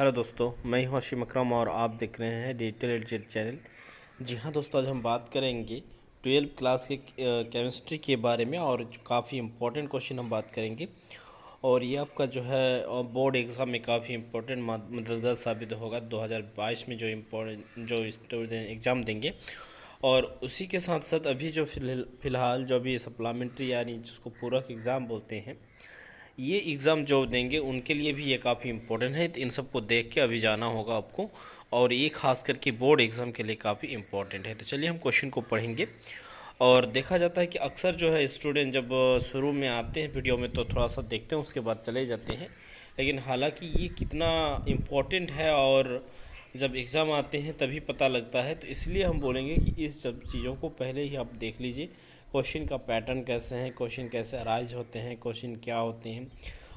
Hello दोस्तों, मैं हूं हाशिम अकरम और आप देख रहे हैं डिजिटल एडजेट चैनल। जी हाँ दोस्तों, आज हम बात करेंगे 12th क्लास के केमिस्ट्री के बारे में और काफ़ी इम्पोर्टेंट क्वेश्चन हम बात करेंगे। और ये आपका जो है बोर्ड एग्ज़ाम में काफ़ी इम्पोर्टेंट मददगार साबित होगा 2022 में जो स्टूडेंट एग्ज़ाम देंगे। और उसी के साथ साथ अभी जो फ़िलहाल जो अभी सप्लीमेंट्री यानी जिसको पूरक एग्ज़ाम बोलते हैं, ये एग्ज़ाम जो देंगे उनके लिए भी ये काफ़ी इम्पोर्टेंट है। तो इन सबको देख के अभी जाना होगा आपको, और ये खास करके बोर्ड एग्ज़ाम के लिए काफ़ी इम्पोर्टेंट है। तो चलिए हम क्वेश्चन को पढ़ेंगे। और देखा जाता है कि अक्सर जो है स्टूडेंट जब शुरू में आते हैं वीडियो में तो थोड़ा सा देखते हैं, उसके बाद चले जाते हैं। लेकिन हालांकि ये कितना इम्पोर्टेंट है और जब एग्ज़ाम आते हैं तभी पता लगता है। तो इसलिए हम बोलेंगे कि इस सब चीज़ों को पहले ही आप देख लीजिए। क्वेश्चन का पैटर्न कैसे हैं, क्वेश्चन कैसे अराइज होते हैं, क्वेश्चन क्या होते हैं,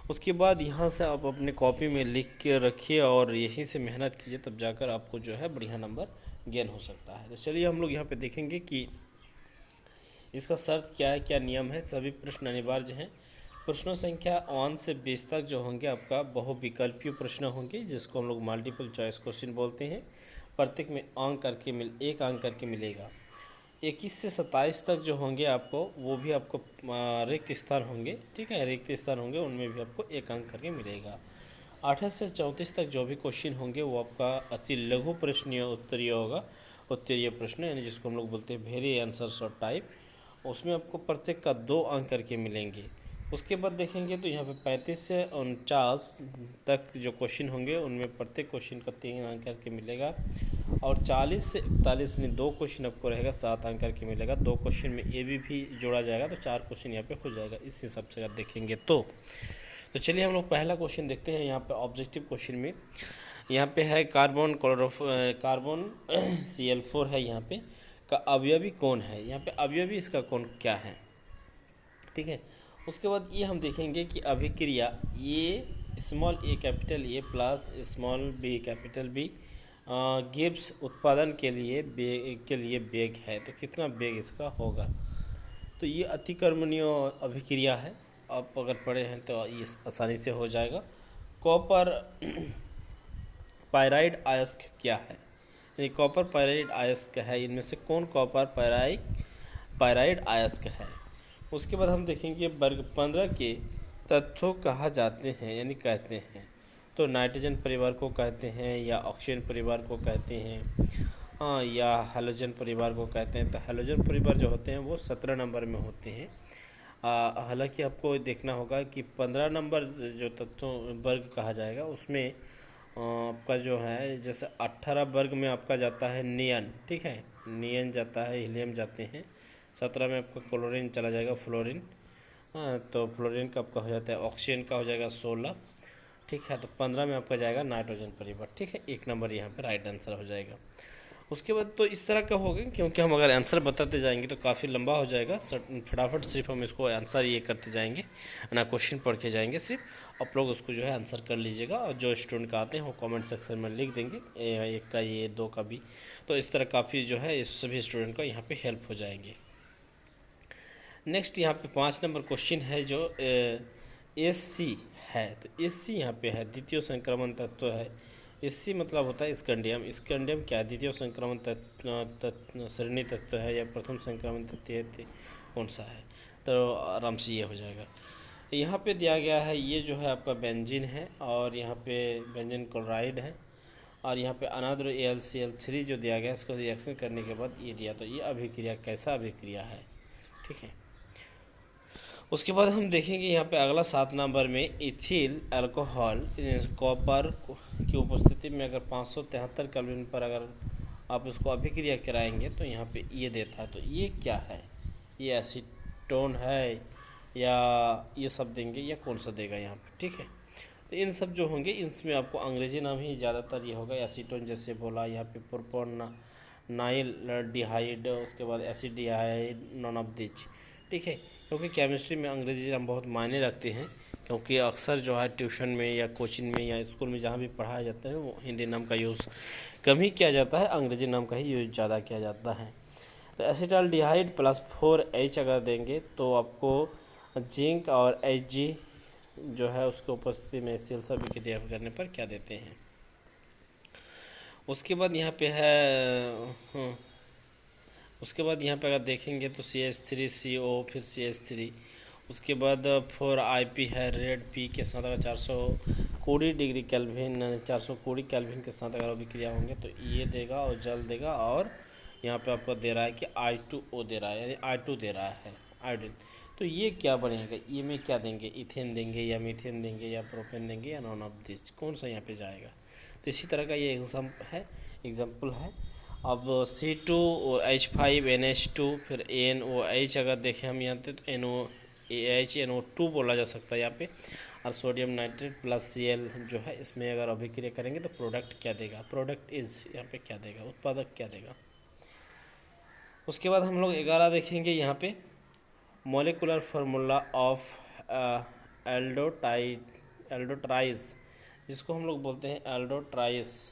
उसके बाद यहाँ से आप अपने कॉपी में लिख के रखिए और यहीं से मेहनत कीजिए, तब जाकर आपको जो है बढ़िया नंबर गेन हो सकता है। तो चलिए हम लोग यहाँ पे देखेंगे कि इसका शर्त क्या है, क्या नियम है। सभी प्रश्न अनिवार्य हैं। प्रश्नों संख्या 1 से 20 तक जो होंगे आपका बहुविकल्पीय प्रश्न होंगे, जिसको हम लोग मल्टीपल चॉइस क्वेश्चन बोलते हैं। प्रत्येक में एक अंक करके मिलेगा। 21 से 27 तक जो होंगे आपको, वो भी आपको रिक्त स्थान होंगे। ठीक है, रिक्त स्थान होंगे, उनमें भी आपको एक अंक करके मिलेगा। 28 से 34 तक जो भी क्वेश्चन होंगे वो आपका अति लघु प्रश्न या उत्तरीय होगा। उत्तरीय प्रश्न यानी जिसको हम लोग बोलते हैं वेरी आंसर्स और टाइप, उसमें आपको प्रत्येक का 2 अंक करके मिलेंगे। उसके बाद देखेंगे तो यहाँ पे 35 से 49 तक जो क्वेश्चन होंगे उनमें प्रत्येक क्वेश्चन का 3 अंक करके मिलेगा। और 40 से 41 में 2 क्वेश्चन आपको रहेगा, 7 अंक करके मिलेगा। 2 क्वेश्चन में ए बी भी जोड़ा जाएगा तो 4 क्वेश्चन यहाँ पे हो जाएगा, इस हिसाब से अगर देखेंगे तो चलिए हम लोग पहला क्वेश्चन देखते हैं। यहाँ पे ऑब्जेक्टिव क्वेश्चन में यहाँ पे है कार्बन Cl4 है यहाँ पे, का अवयवी कौन है। यहाँ पे अवयवी इसका कौन क्या है, ठीक है। उसके बाद ये हम देखेंगे कि अभिक्रिया ये small A capital A plus small B capital B gives उत्पादन के लिए बेग है, तो कितना बेग इसका होगा। तो ये अतिकर्मणीय अभिक्रिया है, आप अगर पढ़े हैं तो ये आसानी से हो जाएगा। कॉपर पायराइड अयस्क क्या है, यानी कॉपर पायराइड अयस्क है, इनमें से कौन कॉपर पायराइड अयस्क है। उसके बाद हम देखेंगे वर्ग 15 के तत्वों कहा जाते हैं यानी कहते हैं। तो नाइट्रोजन परिवार को कहते हैं, या ऑक्सीजन परिवार को कहते हैं, हाँ, या हैलोजन परिवार को कहते हैं। तो हैलोजन परिवार जो होते हैं वो 17 नंबर में होते हैं। हालांकि आपको देखना होगा कि 15 नंबर जो तत्वों वर्ग कहा जाएगा उसमें आपका जो है जैसे 18 वर्ग में आपका जाता है नियन, ठीक है, नियन जाता है, हीलियम जाते हैं। 17 में आपका क्लोरीन चला जाएगा, फ्लोरीन, हाँ, तो फ्लोरीन का आपका हो जाता है, ऑक्सीजन का हो जाएगा 16, ठीक है। तो 15 में आपका जाएगा नाइट्रोजन परिवार, ठीक है, 1 नंबर यहाँ पे राइट आंसर हो जाएगा। उसके बाद तो इस तरह का होगा, क्योंकि हम अगर आंसर बताते जाएंगे तो काफ़ी लंबा हो जाएगा। फटाफट सिर्फ हम इसको आंसर ये करते जाएंगे ना, क्वेश्चन पढ़ के जाएंगे सिर्फ। आप लोग उसको जो है आंसर कर लीजिएगा, और जो स्टूडेंट का आते हैं वो कमेंट सेक्शन में लिख देंगे, एक का ये 2 का भी। तो इस तरह काफ़ी जो है इस सभी स्टूडेंट का यहाँ पे हेल्प हो जाएंगे। नेक्स्ट यहाँ पे 5 नंबर क्वेश्चन है जो एस है। तो एस यहाँ पे है द्वितीय संक्रमण तत्व है। एस मतलब होता है स्कैंडियम। स्कैंडियम क्या है, द्वितीय संक्रमण तत्व श्रेणी तत्व है या प्रथम संक्रमण तत्व है, कौन सा है। तो आराम से ये हो जाएगा। यहाँ पे दिया गया है ये जो है आपका बेंजीन है, और यहाँ पे बेंजीन क्लोराइड है, और यहाँ पे अनाद्र AlCl3 जो दिया गया है, इसको रिएक्शन करने के बाद ये दिया। तो ये अभिक्रिया कैसा अभिक्रिया है, ठीक है। उसके बाद हम देखेंगे यहाँ पे अगला 7 नंबर में इथिल अल्कोहल कॉपर की उपस्थिति में अगर 573 केल्विन पर अगर आप इसको अभिक्रिया कराएंगे तो यहाँ पे ये देता है। तो ये क्या है, ये एसीटोन है या ये सब देंगे या कौन सा देगा यहाँ पे, ठीक है। तो इन सब जो होंगे इसमें आपको अंग्रेजी नाम ही ज़्यादातर ये होगा। एसीटोन जैसे बोला, यहाँ पे प्रोपोनाइल डिहाइड, उसके बाद एसिडिहाइड, नॉन ऑफ दिच, ठीक है। क्योंकि केमिस्ट्री में अंग्रेजी नाम बहुत मायने रखते हैं, क्योंकि अक्सर जो है ट्यूशन में या कोचिंग में या स्कूल में जहाँ भी पढ़ाया जाता है वो हिंदी नाम का यूज़ कम ही किया जाता है, अंग्रेजी नाम का ही यूज़ ज़्यादा किया जाता है। तो एसिटाल्डिहाइड +4H अगर देंगे तो आपको जिंक और Hg जो है उसकी उपस्थिति में Cl अभिक्रिया करने पर क्या देते हैं। उसके बाद यहाँ पे है उसके बाद यहाँ पे अगर देखेंगे तो CH3CO, फिर CH3, उसके बाद 4IP है रेड पी के साथ अगर 420 डिग्री केल्विन 420 केल्विन के साथ अगर अभिक्रिया होंगे तो ये देगा और जल देगा। और यहाँ पे आपको दे रहा है कि I2O दे रहा है, यानी I2 दे रहा है, आयोडीन। तो ये क्या बनेगा, ये में क्या देंगे, इथेन देंगे या मीथेन देंगे या प्रोपेन देंगे या नॉन ऑफ दिस, कौन सा यहाँ पे जाएगा। तो इसी तरह का ये एग्जाम्पल है। अब C2H5NH2 फिर NOH अगर देखें हम यहाँ पे तो NOH NO2 बोला जा सकता है यहाँ पे। और सोडियम नाइट्रेट प्लस Cl जो है इसमें अगर अभिक्रिया करेंगे तो प्रोडक्ट क्या देगा, प्रोडक्ट इज यहाँ पे क्या देगा, उत्पादक क्या देगा। उसके बाद हम लोग 11 देखेंगे यहाँ पे मॉलिकुलर फार्मूला ऑफ एल्डोट्राइज, जिसको हम लोग बोलते हैं एल्डोट्राइज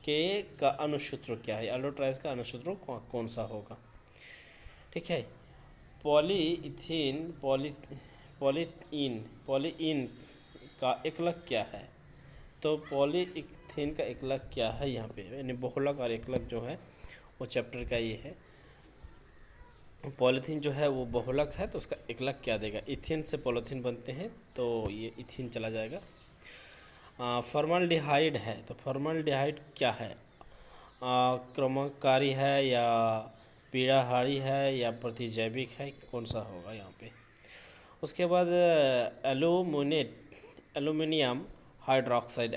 के का अनुसूत्र क्या है, एल्डोट्राइज का अनुसूत्र कौन सा होगा। ठीक है, पॉलीइथीन पॉलीइन का एकलक क्या है। तो पॉलीइथीन का एकलक क्या है यहाँ पे, यानी बहुलक और एकलक जो है वो चैप्टर का ये है। पॉलीथीन जो है वो बहुलक है तो उसका एकलक क्या देगा, इथीन से पॉलीथीन बनते हैं तो ये इथीन चला जाएगा। फॉर्मल्डिहाइड है तो फॉर्मल्डिहाइड क्या है, क्रमकारी है या पीड़ाहारी है या प्रतिजैविक है, कौन सा होगा यहाँ पे। उसके बाद एल्यूमिनियम हाइड्रोक्साइड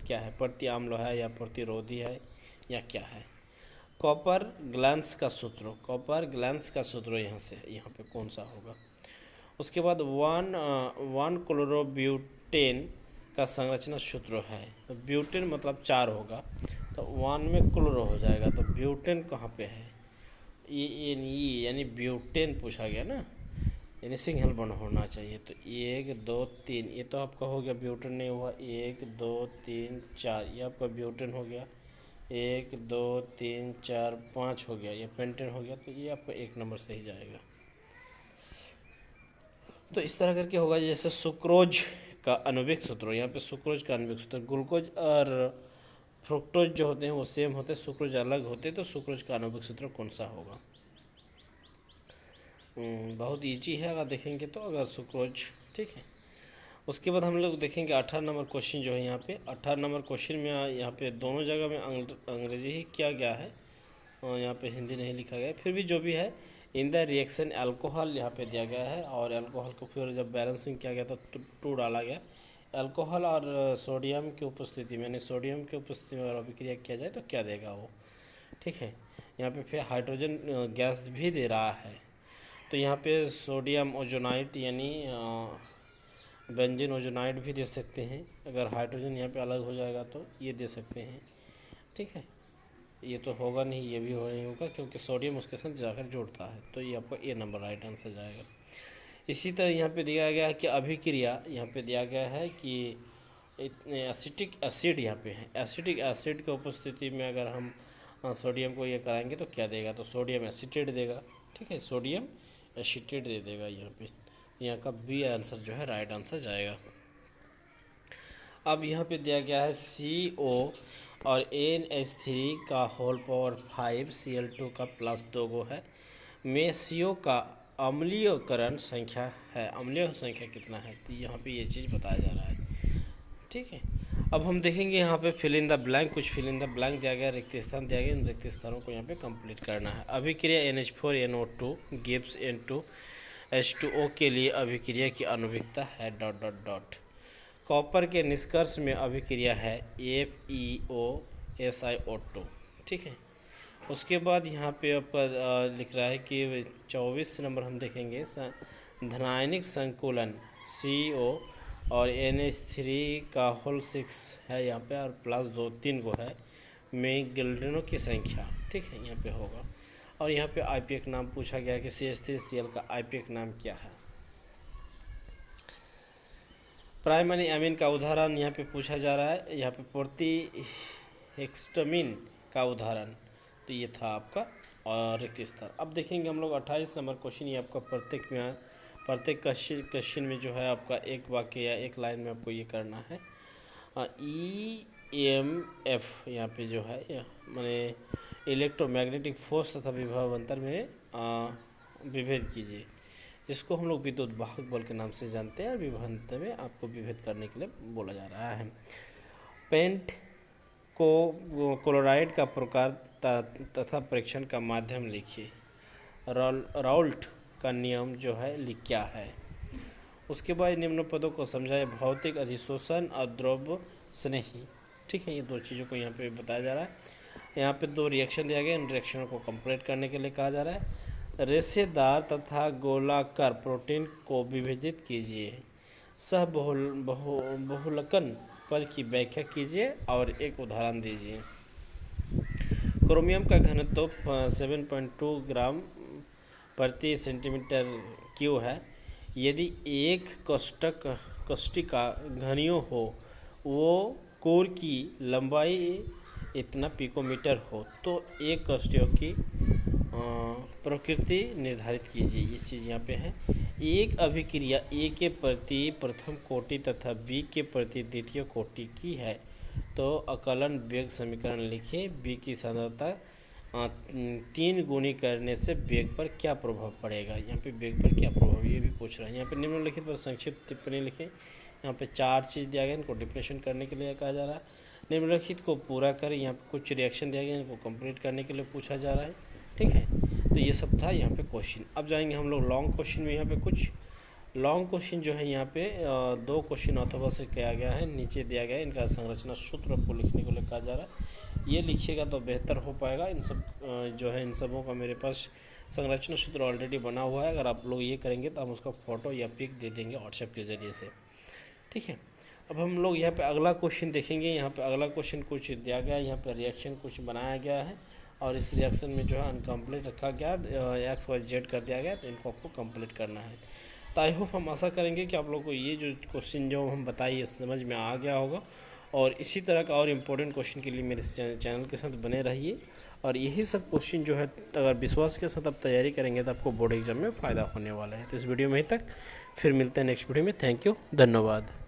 क्या है, प्रतिआम्ल है या प्रतिरोधी है या क्या है। कॉपर ग्लैंस का सूत्र यहाँ पे कौन सा होगा। उसके बाद वन क्लोरोब्यूटेन का संरचना सूत्र है, तो ब्यूटेन मतलब 4 होगा तो 1 में क्लोरो हो जाएगा, तो ब्यूटेन कहाँ पे है, ये यानी ब्यूटेन पूछा गया ना, यानी सिंगल बॉन्ड होना चाहिए। तो 1 2 3 ये तो आपका हो गया, ब्यूटेन नहीं हुआ, 1 2 3 4 ये आपका ब्यूटेन हो गया, 1 2 3 4 5 हो गया, ये पेंटेन हो गया, तो ये आपका 1 नंबर से ही जाएगा। तो इस तरह करके होगा। जैसे सुक्रोज का आणविक सूत्र, यहाँ पे सुक्रोज का आणविक सूत्र, ग्लूकोज और फ्रुक्टोज जो होते हैं वो सेम होते हैं, सुक्रोज अलग होते हैं, तो सुक्रोज का आणविक सूत्र कौन सा होगा। बहुत ईजी है अगर देखेंगे तो, अगर सुक्रोज, ठीक है। उसके बाद हम लोग देखेंगे 18 नंबर क्वेश्चन जो है यहाँ पे। 18 नंबर क्वेश्चन में यहाँ पे दोनों जगह में अंग्रेजी ही किया गया है, यहाँ पे हिंदी नहीं लिखा गया है, फिर भी जो भी है इन द रिएक्शन अल्कोहल यहाँ पे दिया गया है, और अल्कोहल को फिर जब बैलेंसिंग किया गया तो 2 डाला गया। अल्कोहल और सोडियम की उपस्थिति में, यानी सोडियम की उपस्थिति में अगर अभिक्रिया किया जाए तो क्या देगा वो, ठीक है। यहाँ पे फिर हाइड्रोजन गैस भी दे रहा है, तो यहाँ पे सोडियम ओजोनाइड यानी बेंजीन ओजोनाइड भी दे सकते हैं। अगर हाइड्रोजन यहाँ पे अलग हो जाएगा तो ये दे सकते हैं, ठीक है। ये तो होगा नहीं, ये भी हो नहीं होगा क्योंकि सोडियम उसके साथ जाकर जोड़ता है, तो ये आपका ए नंबर राइट आंसर जाएगा। इसी तरह यहाँ पे दिया गया है कि अभिक्रिया, यहाँ पे दिया गया है कि एसिटिक एसिड यहाँ पे है, एसिटिक एसिड की उपस्थिति में अगर हम सोडियम को ये कराएंगे तो क्या देगा, तो सोडियम एसीटेट देगा, ठीक है, सोडियम एसीटेट दे देगा यहाँ पे। यहाँ का बी आंसर जो है राइट आंसर जाएगा। अब यहाँ पे दिया गया है CO और NH3 का होल पावर 5 Cl2 का प्लस 2 गो है में CO का अम्लीयकरण संख्या है, अम्लीय संख्या कितना है, तो यहाँ पे ये चीज़ बताया जा रहा है, ठीक है। अब हम देखेंगे यहाँ पे फिल इन द ब्लैंक, कुछ फिल इन द ब्लैंक दिया गया, रिक्त स्थान दिया गया, इन रिक्त स्थानों को यहाँ पे कंप्लीट करना है। अभिक्रिया NH4NO2 गिव्स N2H2O के लिए अभिक्रिया की आणविकता है ... कॉपर के निष्कर्ष में अभिक्रिया है FeOSiO2, ठीक है। उसके बाद यहाँ पे आपका लिख रहा है कि 24 नंबर हम देखेंगे धनायनिक संकुलन CO और NH3 का होल 6 है यहाँ पे, और प्लस 2 3 को है में गिल्डनों की संख्या, ठीक है, यहाँ पे होगा। और यहाँ पे IPAC नाम पूछा गया कि CH3Cl का IPAC नाम क्या है। प्राइमरी अमीन का उदाहरण यहाँ पे पूछा जा रहा है, यहाँ पे प्रोटीहिस्टामिन का उदाहरण, तो ये था आपका और रिक्त स्थान। अब देखेंगे हम लोग 28 नंबर क्वेश्चन, ये आपका प्रत्येक क्वेश्चन में जो है आपका एक वाक्य या एक लाइन में आपको ये करना है। EMF यहाँ पे जो है माने इलेक्ट्रोमैग्नेटिक फोर्स तथा विभव अंतर में विभेद कीजिए। इसको हम लोग विद्युत वाहक बल के नाम से जानते हैं और विभव अंतर में आपको विभेद करने के लिए बोला जा रहा है। पेंट को क्लोराइड का प्रकार तथा परीक्षण का माध्यम लिखिए। राउल्ट का नियम जो है क्या है। उसके बाद निम्न पदों को समझाए। भौतिक अधिशोषण और द्रव्य स्नेही। ठीक है, ये दो चीज़ों को यहाँ पे बताया जा रहा है। यहाँ पे दो रिएक्शन दिया गया, इन रिएक्शनों को कंप्लीट करने के लिए कहा जा रहा है। रेशेदार तथा गोलाकार प्रोटीन को विभाजित कीजिए। सह बहुलकन पद की व्याख्या कीजिए और एक उदाहरण दीजिए। क्रोमियम का घनत्व 7.2 ग्राम प्रति सेंटीमीटर क्यूब है। यदि एक कष्टिका घनियों हो, वो कोर की लंबाई इतना पिकोमीटर हो, तो एक कष्टियों की प्रकृति निर्धारित कीजिए। ये चीज़ यहाँ पे है। एक अभिक्रिया ए के प्रति प्रथम कोटि तथा बी के प्रति द्वितीय कोटि की है, तो अकलन वेग समीकरण लिखिए। बी की सांद्रता 3 गुनी करने से वेग पर क्या प्रभाव पड़ेगा। यहाँ पे वेग पर क्या प्रभाव, ये भी पूछ रहा है। यहाँ पे निम्नलिखित पर संक्षिप्त टिप्पणी लिखें। यहाँ पे 4 चीज़ दिया गया, इनको डिप्रेशन करने के लिए कहा जा रहा है। निम्नलिखित को पूरा करें। यहाँ पे कुछ रिएक्शन दिया गया, इनको कंप्लीट करने के लिए पूछा जा रहा है। ठीक है, तो ये सब था यहाँ पे क्वेश्चन। अब जाएंगे हम लोग लॉन्ग क्वेश्चन में। यहाँ पे कुछ लॉन्ग क्वेश्चन जो है यहाँ पे 2 क्वेश्चन अथवा से किया गया है, नीचे दिया गया है। इनका संरचना सूत्र आपको लिखने को लिए कहा जा रहा है। ये लिखिएगा तो बेहतर हो पाएगा। इन सब जो है इन सबों का मेरे पास संरचना सूत्र ऑलरेडी बना हुआ है। अगर आप लोग ये करेंगे तो हम उसका फ़ोटो या पिक दे देंगे व्हाट्सएप के ज़रिए से। ठीक है, अब हम लोग यहाँ पे अगला क्वेश्चन देखेंगे। यहाँ पे अगला क्वेश्चन कुछ दिया गया है, यहाँ पे रिएक्शन कुछ बनाया गया है और इस रिएक्शन में जो है अनकम्प्लीट रखा गया, XYZ कर दिया गया, तो इनको आपको कंप्लीट करना है। तो आई होप, हम आशा करेंगे कि आप लोगों को ये जो क्वेश्चन जो हम बताइए समझ में आ गया होगा। और इसी तरह का और इम्पोर्टेंट क्वेश्चन के लिए मेरे चैनल के साथ बने रहिए। और यही सब क्वेश्चन जो है अगर विश्वास के साथ आप तैयारी करेंगे तो आपको बोर्ड एग्जाम में फ़ायदा होने वाला है। तो इस वीडियो में ही तक, फिर मिलते हैं नेक्स्ट वीडियो में। थैंक यू, धन्यवाद।